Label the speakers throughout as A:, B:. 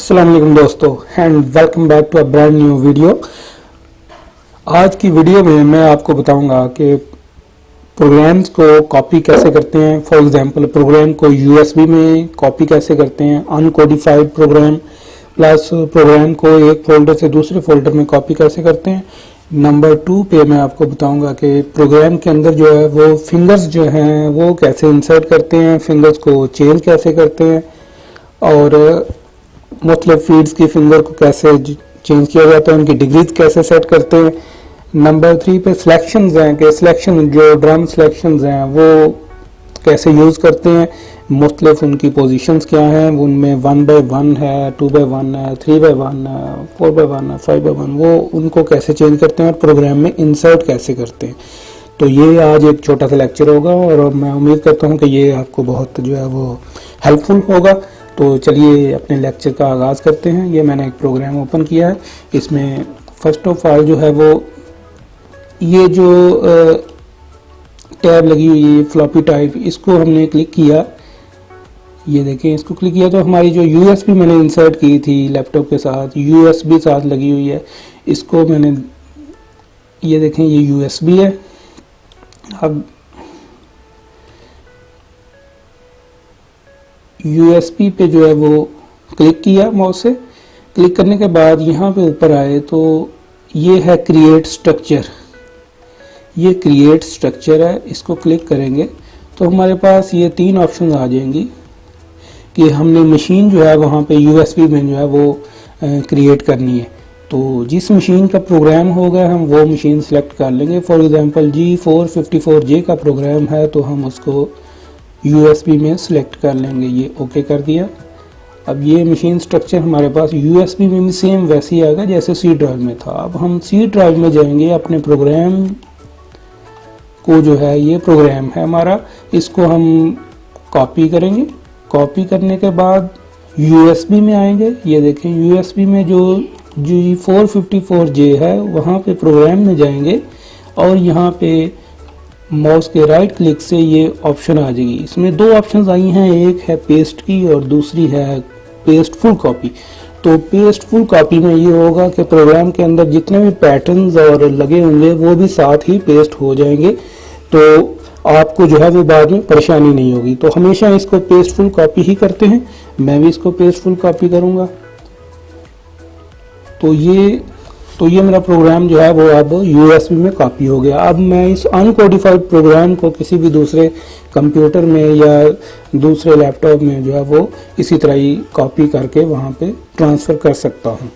A: अस्सलाम वालेकुम दोस्तों and welcome back to a brand new video. आज की वीडियो में मैं आपको बताऊंगा कि प्रोग्राम्स को कॉपी कैसे करते हैं। फॉर एग्जांपल प्रोग्राम को यूएसबी में कॉपी कैसे करते हैं, अनकोडिफाइड प्रोग्राम प्लस प्रोग्राम को एक फोल्डर से दूसरे फोल्डर में कॉपी कैसे करते हैं। नंबर 2 पे मैं आपको बताऊंगा कि प्रोग्राम के अंदर जो है वो फिंगर्स जो हैं वो कैसे इंसर्ट करते हैं, फिंगर्स को चेंज कैसे करते हैं और मुख्तलिफ फीड्स की फिंगर को कैसे चेंज किया जाता है, उनकी डिग्रीज कैसे सेट करते हैं। नंबर 3 पे सिलेक्शंस हैं कि सिलेक्शन जो ड्रम सिलेक्शंस हैं वो कैसे यूज़ करते हैं, मुख्तलिफ उनकी पोजीशंस क्या हैं, उनमें 1/1 है, 2/1 है, 3/1 है, 4/1 है, 5/1, वो उनको कैसे चेंज करते हैं और प्रोग्राम में इंसर्ट कैसे करते हैं। तो ये आज एक छोटा सा लेक्चर होगा और मैं उम्मीद करता हूँ कि ये आपको बहुत जो है वो हेल्पफुल होगा। तो चलिए अपने लेक्चर का आगाज़ करते हैं। ये मैंने एक प्रोग्राम ओपन किया है। इसमें फर्स्ट ऑफ ऑल जो है वो ये जो टैब लगी हुई है फ्लॉपी टाइप, इसको हमने क्लिक किया। ये देखें, इसको क्लिक किया तो हमारी जो यूएसबी मैंने इंसर्ट की थी लैपटॉप के साथ, यूएसबी साथ लगी हुई है। इसको मैंने, ये देखें ये यूएसबी है। अब यूएसबी पे जो है वो क्लिक किया, माउस से क्लिक करने के बाद यहाँ पे ऊपर आए तो ये है क्रिएट स्ट्रक्चर। ये क्रिएट स्ट्रक्चर है, इसको क्लिक करेंगे तो हमारे पास ये 3 ऑप्शन आ जाएंगी कि हमने मशीन जो है वहाँ पे यूएसबी में जो है वो क्रिएट करनी है। तो जिस मशीन का प्रोग्राम होगा हम वो मशीन सेलेक्ट कर लेंगे। फॉर एग्जांपल G454J का प्रोग्राम है तो हम उसको यूएसबी में सिलेक्ट कर लेंगे। ये ओके कर दिया। अब ये मशीन स्ट्रक्चर हमारे पास यूएसबी में भी सेम वैसे ही आएगा जैसे सी ड्राइव में था। अब हम सी ड्राइव में जाएंगे, अपने प्रोग्राम को जो है ये प्रोग्राम है हमारा, इसको हम कॉपी करेंगे। कॉपी करने के बाद यूएसबी में आएंगे। ये देखें यूएसबी में जो G454J है वहाँ पे प्रोग्राम में जाएंगे और यहाँ पे माउस के राइट क्लिक से ये ऑप्शन आ जाएगी। इसमें 2 ऑप्शंस आई हैं, एक है पेस्ट की और दूसरी है पेस्ट फुल कॉपी। तो पेस्ट फुल कॉपी में ये होगा कि प्रोग्राम के अंदर जितने भी पैटर्न्स और लगे होंगे वो भी साथ ही पेस्ट हो जाएंगे, तो आपको जो है वो बाद में परेशानी नहीं होगी। तो हमेशा इसको पेस्ट फुल कॉपी ही करते हैं। मैं भी इसको पेस्ट फुल कॉपी करूँगा। तो ये मेरा प्रोग्राम जो है वो अब यूएसबी में कॉपी हो गया। अब मैं इस अनकोडिफाइड प्रोग्राम को किसी भी दूसरे कंप्यूटर में या दूसरे लैपटॉप में जो है वो इसी तरह ही कॉपी करके वहाँ पे ट्रांसफ़र कर सकता हूँ।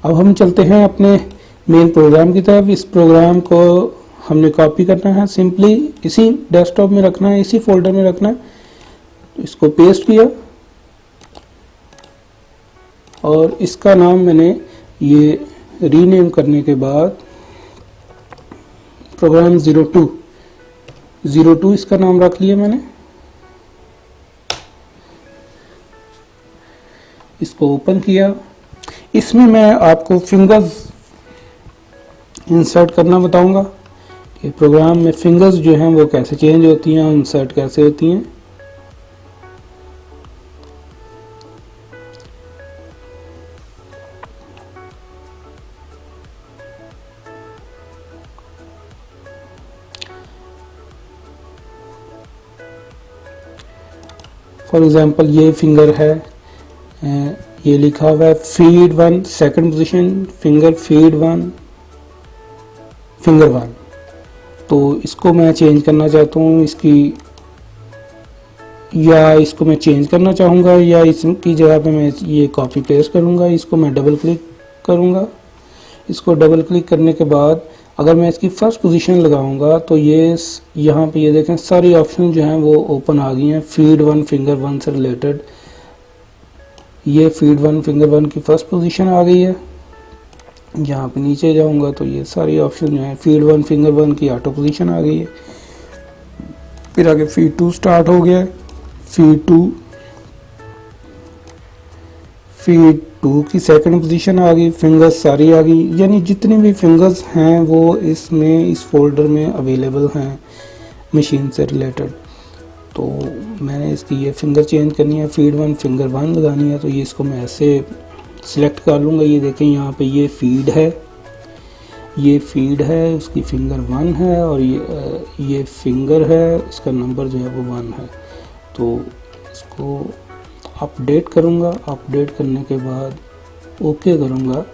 A: अब हम चलते हैं अपने मेन प्रोग्राम की तरफ। इस प्रोग्राम को हमने कॉपी करना है, सिंपली इसी डेस्कटॉप में रखना है, इसी फोल्डर में रखना है। तो इसको पेस्ट किया और इसका नाम मैंने ये रीनेम करने के बाद प्रोग्राम 02 इसका नाम रख लिया मैंने। इसको ओपन किया। इसमें मैं आपको फिंगर्स इंसर्ट करना बताऊंगा कि प्रोग्राम में फिंगर्स जो हैं वो कैसे चेंज होती हैं, इंसर्ट कैसे होती हैं। फॉर एग्जांपल ये फिंगर है, ये लिखा हुआ है feed 1 second position, finger feed 1 finger 1। तो इसको मैं चेंज करना चाहता हूँ, या इसको मैं चेंज करना चाहूँगा या इसकी जगह पे मैं ये कॉपी पेस्ट करूँगा। इसको मैं डबल क्लिक करूँगा। इसको डबल क्लिक करने के बाद अगर मैं इसकी फर्स्ट पोजीशन लगाऊंगा तो ये यहाँ पे ये देखें सारी ऑप्शन जो हैं वो ओपन आ गई हैं फीड 1 फिंगर 1 से रिलेटेड। ये फीड 1 फिंगर 1 की फर्स्ट पोजीशन आ गई है। यहाँ पे नीचे जाऊंगा तो ये सारी ऑप्शन जो है फीड 1 फिंगर 1 की ऑटो पोजीशन आ गई है। फिर आगे फीड 2 स्टार्ट हो गया, फीड 2, फीड 2 की सेकंड पोजीशन आ गई, फिंगर्स सारी आ गई, यानी जितने भी फिंगर्स हैं वो इसमें इस फोल्डर में अवेलेबल हैं मशीन से रिलेटेड। तो मैंने इसकी ये फिंगर चेंज करनी है, फीड 1 फिंगर 1 लगानी है, तो ये इसको मैं ऐसे सिलेक्ट कर लूँगा। ये देखें यहाँ पे ये फीड है, ये फीड है, उसकी फिंगर 1 है, और ये फिंगर है, इसका नंबर जो है वो 1 है। तो इसको अपडेट करूँगा, अपडेट करने के बाद ओके करूँगा,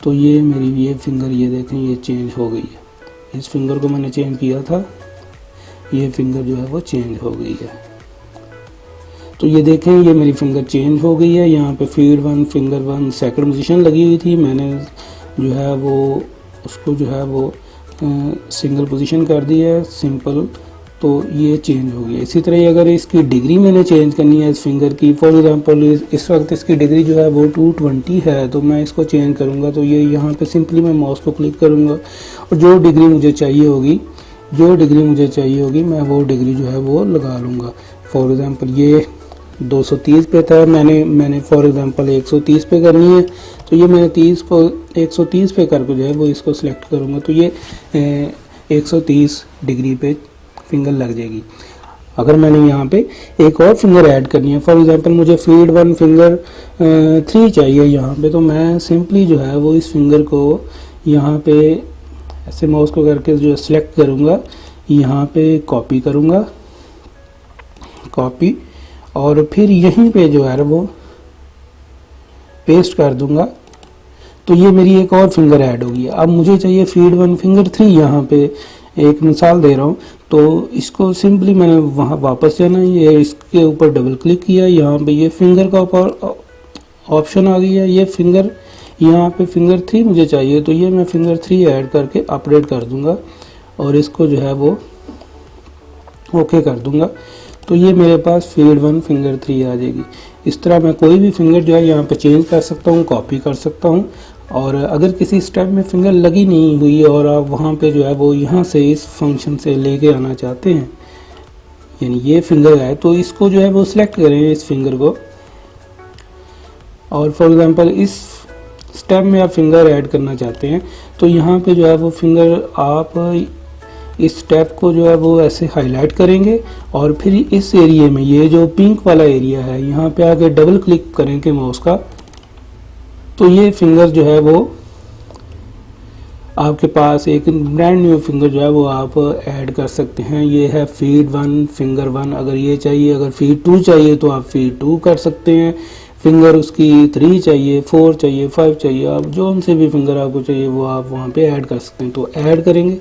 A: तो ये मेरी ये फिंगर ये देखें ये चेंज हो गई है। इस फिंगर को मैंने चेंज किया था, ये फिंगर जो है वो चेंज हो गई है। तो ये देखें ये मेरी फिंगर चेंज हो गई है। यहाँ पे फीड 1 फिंगर 1 सेकंड पोजीशन लगी हुई थी, मैंने जो है वो उसको जो है वो सिंगल पोजीशन कर दी है सिंपल, तो ये चेंज हो गया। इसी तरह अगर इसकी डिग्री मैंने चेंज करनी है इस फिंगर की, फॉर एग्जांपल इस वक्त इसकी डिग्री जो है वो 220 है, तो मैं इसको चेंज करूँगा, तो ये यहाँ पे सिंपली मैं माउस को क्लिक करूँगा और जो डिग्री मुझे चाहिए होगी मैं वो डिग्री जो है वो लगा लूँगा। फॉर एग्जांपल ये 230 पे था, मैंने फॉर एग्जांपल 130 पे करनी है, तो ये मैंने 130 पे करके जो है वो इसको सिलेक्ट करूँगा, तो ये 130 डिग्री पे फिंगर लग जाएगी। अगर मैंने यहाँ पे एक और फिंगर ऐड करनी है, फॉर एग्जांपल मुझे फीड 1 फिंगर 3 चाहिए यहाँ पे, तो मैं सिंपली जो है वो इस फिंगर को यहाँ पे ऐसे माउस को करके जो सिलेक्ट करूँगा, यहाँ पे कॉपी करूँगा, कॉपी, और फिर यहीं पे जो है वो पेस्ट कर दूंगा, तो ये मेरी एक और फिंगर ऐड होगी। अब मुझे चाहिए फीड 1 फिंगर 3, यहाँ पे एक मिसाल दे रहा हूँ, तो इसको सिंपली मैंने वहाँ वापस जाना, ये इसके ऊपर डबल क्लिक किया, यहाँ पे ये फिंगर का ऊपर ऑप्शन आ गई है, ये फिंगर यहाँ पे फिंगर 3 मुझे चाहिए, तो ये मैं फिंगर 3 ऐड करके अपडेट कर दूंगा और इसको जो है वो ओके कर दूंगा, तो ये मेरे पास फीड 1 फिंगर 3 आ जाएगी। इस तरह मैं कोई भी फिंगर जो है यहाँ पे चेंज कर सकता हूँ, कॉपी कर सकता हूँ, और अगर किसी स्टेप में फिंगर लगी नहीं हुई और आप वहाँ पे जो है वो यहाँ से इस फंक्शन से लेके आना चाहते हैं, यानी ये फिंगर है, तो इसको जो है वो सिलेक्ट करें इस फिंगर को, और फॉर एग्जांपल इस स्टेप में आप फिंगर ऐड करना चाहते हैं, तो यहाँ पे जो है वो फिंगर आप इस स्टेप को जो है वो ऐसे हाईलाइट करेंगे, और फिर इस एरिया में ये जो पिंक वाला एरिया है यहाँ पे आके डबल क्लिक करेंगे माउस का, तो ये फिंगर जो है वो आपके पास एक ब्रांड न्यू फिंगर जो है वो आप ऐड कर सकते हैं। ये है फीड 1 फिंगर 1, अगर ये चाहिए, अगर फीड 2 चाहिए तो आप फीड 2 कर सकते हैं, फिंगर उसकी 3 चाहिए, 4 चाहिए, 5 चाहिए, आप जो उनसे भी फिंगर आपको चाहिए वो आप वहाँ पे ऐड कर सकते हैं। तो ऐड करेंगे,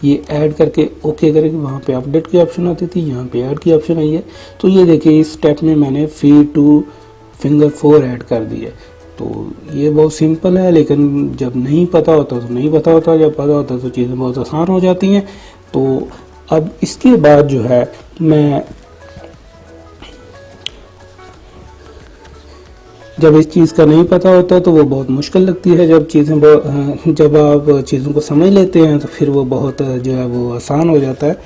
A: ये ऐड करके ओके करेंगे, वहाँ पे अपडेट की ऑप्शन आती थी, यहाँ पे ऐड की ऑप्शन आई है, तो ये देखिए इस स्टेप में मैंने फीड 2 फिंगर 4 ऐड कर दी है। तो ये बहुत सिंपल है, लेकिन जब नहीं पता होता तो नहीं पता होता, जब पता होता तो चीज़ें बहुत आसान हो जाती हैं। तो अब इसके बाद जो है मैं जब इस चीज़ का नहीं पता होता तो वो बहुत मुश्किल लगती है, जब आप चीज़ों को समझ लेते हैं तो फिर वो बहुत जो है वो आसान हो जाता है।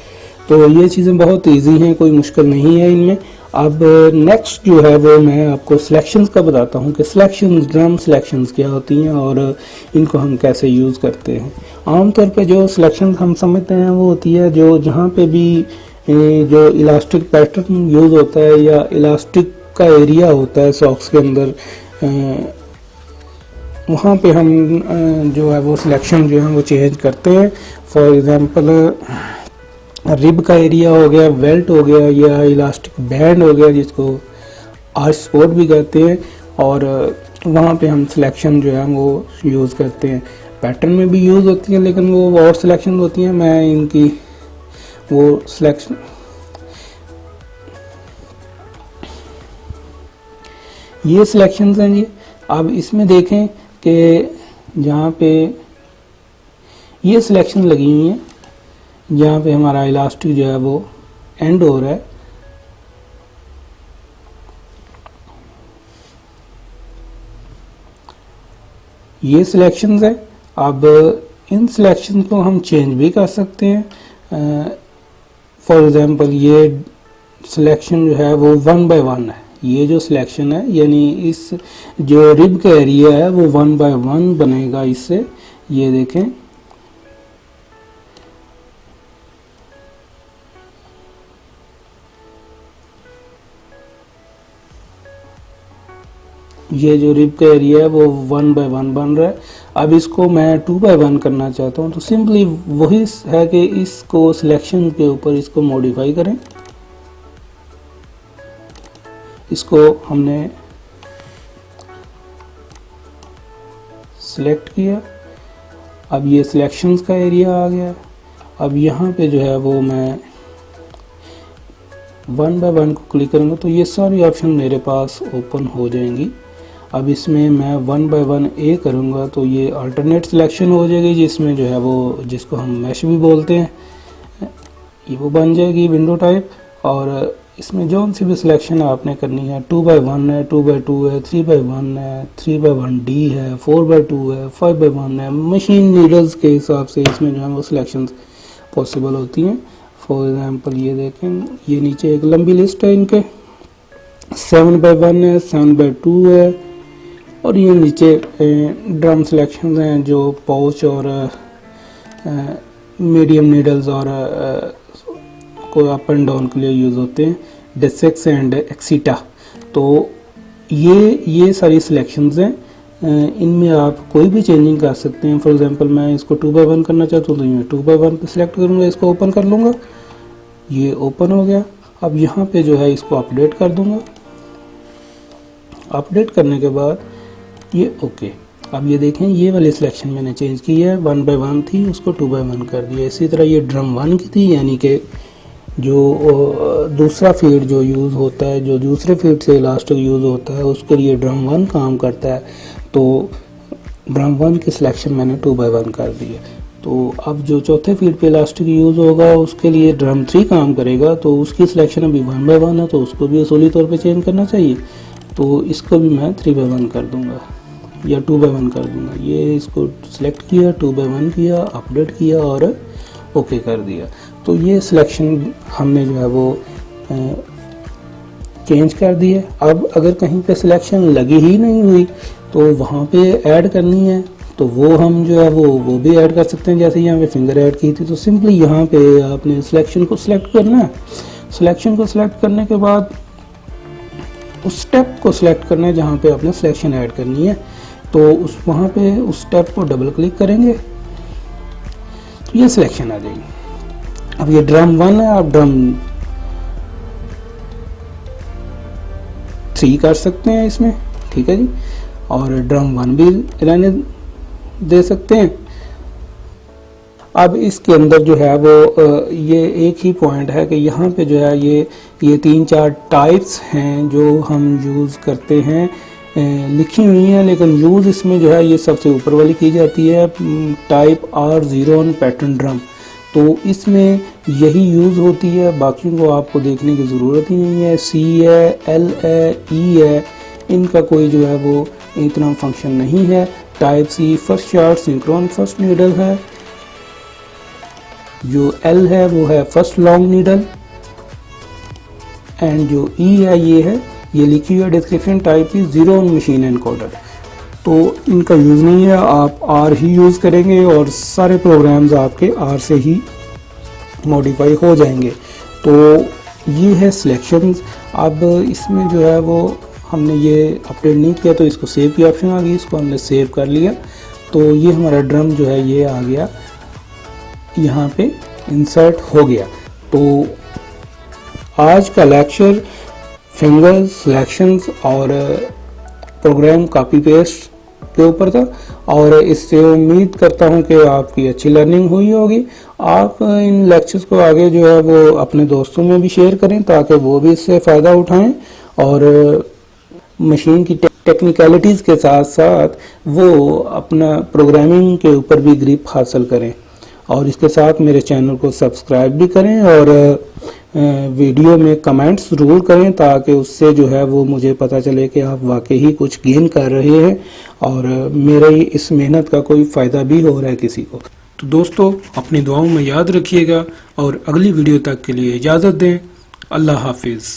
A: तो ये चीज़ें बहुत इजी हैं, कोई मुश्किल नहीं है इनमें। अब नेक्स्ट जो है वो मैं आपको सिलेक्शंस का बताता हूँ कि सिलेक्शंस, ड्रम सिलेक्शंस क्या होती हैं और इनको हम कैसे यूज़ करते हैं। आमतौर पे जो सिलेक्शंस हम समझते हैं वो होती है जो जहाँ पे भी जो इलास्टिक पैटर्न यूज़ होता है या इलास्टिक का एरिया होता है सॉक्स के अंदर, वहाँ पे हम जो है वो सिलेक्शन जो है वो चेंज करते हैं। फॉर एग्जांपल रिब का एरिया हो गया, बेल्ट हो गया, या इलास्टिक बैंड हो गया जिसको आर्च सपोर्ट भी कहते हैं, और वहाँ पे हम सिलेक्शन जो है वो यूज़ करते हैं। पैटर्न में भी यूज़ होती है लेकिन वो और सिलेक्शन होती हैं, मैं इनकी वो सिलेक्शन ये सिलेक्शंस हैं जी। अब इसमें देखें कि जहाँ पे ये सिलेक्शन लगी हुई है, जहाँ पे हमारा इलास्टिक जो है वो एंड हो रहा है, ये सिलेक्शंस है। अब इन सिलेक्शन को हम चेंज भी कर सकते हैं। फॉर एग्जांपल ये सिलेक्शन जो है वो 1 by 1 है, ये जो सिलेक्शन है, यानी इस जो रिब का एरिया है वो 1 बाय 1 बनेगा इससे। ये देखें, ये जो रिब का एरिया है वो 1 बाय 1 बन रहा है। अब इसको मैं 2 बाय 1 करना चाहता हूँ, तो सिंपली वही है कि इसको सिलेक्शन के ऊपर इसको मॉडिफाई करें। इसको हमने सिलेक्ट किया, अब ये सिलेक्शंस का एरिया आ गया। अब यहाँ पे जो है वो मैं 1 बाय 1 को क्लिक करूँगा तो ये सारी ऑप्शन मेरे पास ओपन हो जाएंगी। अब इसमें मैं 1 बाय 1 ए करूँगा तो ये अल्टरनेट सिलेक्शन हो जाएगी, जिसमें जो है वो जिसको हम मैश भी बोलते हैं, ये वो बन जाएगी विंडो टाइप। और इसमें जो सी भी सिलेक्शन आपने करनी है, 2 बाय 1 है, 2 बाय 2 है, 3 बाय 1 है, 3 बाय 1 डी है, 4 बाय 2 है, 5 बाय 1 है, मशीन नीडल्स के हिसाब से इसमें जो है वो सिलेक्शंस पॉसिबल होती हैं। फॉर एग्जांपल ये देखें, ये नीचे एक लंबी लिस्ट है इनके, 7 बाय 1 है, 7 बाय 2 है, और ये नीचे ड्रम सिलेक्शंस हैं जो पाउच और मीडियम नीडल्स और को अप एंड डाउन के लिए यूज़ होते हैं, डेसेक्स एंड एक्सीटा। तो ये सारी सिलेक्शंस हैं, इनमें आप कोई भी चेंजिंग कर सकते हैं। फॉर एग्जांपल मैं इसको 2 बाय 1 करना चाहता हूँ तो ये 2 बाय 1 पे सिलेक्ट करूँगा, इसको ओपन कर लूँगा, ये ओपन हो गया। अब यहाँ पे जो है इसको अपडेट कर दूँगा। अपडेट करने के बाद ये ओके। अब ये देखें, ये वाली सिलेक्शन मैंने चेंज की है, 1 बाय 1 थी उसको 2 बाय 1 कर दिया। इसी तरह ये ड्रम 1 की थी, यानी कि जो दूसरा फीड जो यूज़ होता है, जो दूसरे फीड से इलास्टिक यूज़ होता है, उसके लिए ड्रम 1 काम करता है। तो ड्रम 1 की सिलेक्शन मैंने 2 बाय 1 कर दी है। तो अब जो चौथे फीड पे इलास्टिक यूज़ होगा उसके लिए ड्रम 3 काम करेगा, तो उसकी सिलेक्शन अभी 1 बाय 1 है, तो उसको भी असूली तौर पे चेंज करना चाहिए। तो इसको भी मैं 3 बाय 1 कर दूंगा या 2 बाय 1 कर दूंगा। ये इसको सिलेक्ट किया, 2 बाय 1 किया, अपडेट किया और ओके कर दिया। तो ये सिलेक्शन हमने जो है वो चेंज कर दी है। अब अगर कहीं पे सिलेक्शन लगी ही नहीं हुई तो वहाँ पे ऐड करनी है, तो वो हम जो है वो भी ऐड कर सकते हैं। जैसे यहाँ पे फिंगर ऐड की थी, तो सिंपली यहाँ पे आपने सिलेक्शन को सिलेक्ट करना है। सिलेक्शन को सिलेक्ट करने के बाद उस स्टेप को सिलेक्ट करना है जहाँ पे आपने सिलेक्शन ऐड करनी है। तो वहाँ पे उस स्टेप को डबल क्लिक करेंगे तो ये सिलेक्शन आ जाएगी। अब ये ड्रम 1 है, आप ड्रम 3 कर सकते हैं इसमें, ठीक है जी, और ड्रम 1 भी रहने दे सकते हैं। अब इसके अंदर जो है वो ये एक ही पॉइंट है कि यहाँ पे जो है ये 3-4 टाइप्स हैं जो हम यूज़ करते हैं, लिखी हुई हैं, लेकिन यूज़ इसमें जो है ये सबसे ऊपर वाली की जाती है, टाइप R01 पैटर्न ड्रम। तो इसमें यही यूज़ होती है, बाकी को आपको देखने की ज़रूरत ही नहीं है। C है, L है, E है, इनका कोई जो है वो इतना फंक्शन नहीं है। Type C first short सिंक्रोन first needle है, जो L है वो है फर्स्ट लॉन्ग नीडल, एंड जो E है ये लिखी हुई है डिस्क्रिप्शन टाइप की 0 ऑन मशीन एनकोडर। तो इनका यूज़ नहीं है, आप R ही यूज़ करेंगे और सारे प्रोग्राम्स आपके R से ही मॉडिफाई हो जाएंगे। तो ये है सिलेक्शंस। अब इसमें जो है वो हमने ये अपडेट नहीं किया तो इसको सेव की ऑप्शन आ गई, इसको हमने सेव कर लिया। तो ये हमारा ड्रम जो है ये आ गया, यहाँ पे इंसर्ट हो गया। तो आज का लेक्चर फिंगर्स, सिलेक्शंस और प्रोग्राम कॉपी पेस्ट के ऊपर था, और इससे उम्मीद करता हूँ कि आपकी अच्छी लर्निंग हुई होगी। आप इन लेक्चर्स को आगे जो है वो अपने दोस्तों में भी शेयर करें ताकि वो भी इससे फ़ायदा उठाएं और मशीन की टेक्निकलिटीज़ के साथ साथ वो अपना प्रोग्रामिंग के ऊपर भी ग्रिप हासिल करें। और इसके साथ मेरे चैनल को सब्सक्राइब भी करें और वीडियो में कमेंट्स ज़रूर करें ताकि उससे जो है वो मुझे पता चले कि आप वाकई ही कुछ गेन कर रहे हैं और मेरे इस मेहनत का कोई फ़ायदा भी हो रहा है किसी को। तो दोस्तों, अपनी दुआओं में याद रखिएगा और अगली वीडियो तक के लिए इजाज़त दें। अल्लाह हाफिज़।